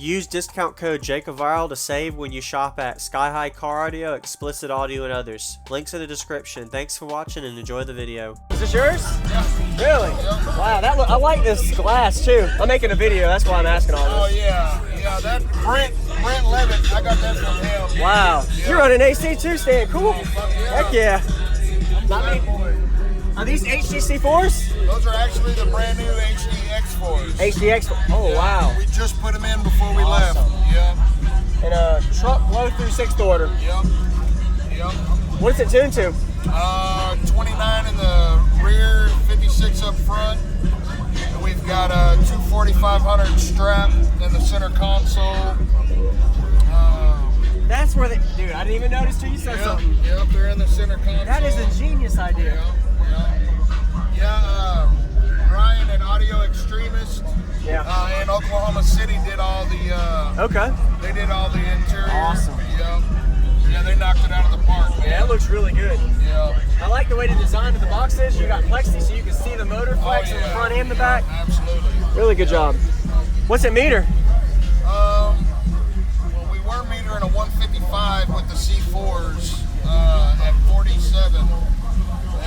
Use discount code JACOVIRAL to save when you shop at Sky High Car Audio, Explicit Audio, and others. Links in the description. Thanks for watching and enjoy the video. Is this yours? Yeah. Really? Yeah. Wow, I like this glass too. I'm making a video, that's why I'm asking all this. Oh yeah, that Brent Levitt, I got that from him. Wow, Yeah. You're running AC too, Stan. Cool. Yeah. Heck yeah. Are these HDC4s? Those are actually the brand new HDX4s. HDX. Oh wow. We just put them in before we Awesome. left. Yep. And a truck blow-through 6th order. Yep. What's it tuned to? 29 in the rear, 56 up front. And we've got a 24500 strap in the center console. That's where they. Dude, I didn't even notice till you said something. Yep, they're in the center console. That is a genius idea. Yeah, Ryan at Audio Extremist in Oklahoma City did all the they did all the interior. Awesome. Yeah, they knocked it out of the park, man. Yeah, it looks really good. Yeah. I like the way the design of the box is. You got plexi so you can see the motor flex in the front and the back. Absolutely. Really good job. What's it meter? Well, we were metering a 155 with the C4s at 47.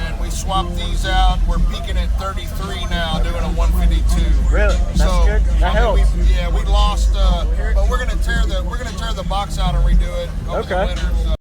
And we swapped these out. We're peaking at 33 now, doing a 152. Really? That's good. That helps. We lost, but we're gonna tear the box out and redo it over the winter. So.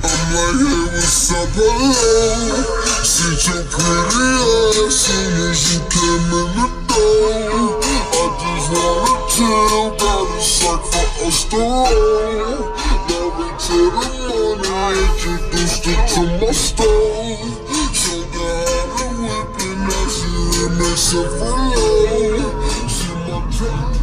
I'm like, hey, what's up, hello? See your pretty ass soon as you came in the door. I just wanna tell that it's like for us to roll. Now into the money, introduced it to my stove. Showed her how to whip it, now she remixing for low. See my time.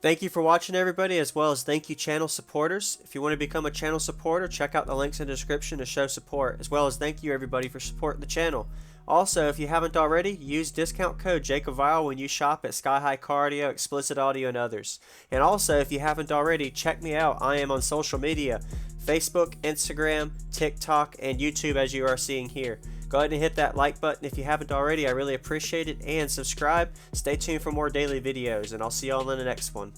Thank you for watching, everybody, as well as thank you channel supporters. If you want to become a channel supporter, check out the links in the description to show support, as well as thank you everybody for supporting the channel. Also, if you haven't already, use discount code JacobVile when you shop at Sky High Car Audio, Explicit Audio, and others. And also, if you haven't already, check me out. I am on social media, Facebook, Instagram, TikTok, and YouTube, as you are seeing here. Go ahead and hit that like button if you haven't already. I really appreciate it. And subscribe. Stay tuned for more daily videos, and I'll see y'all in the next one.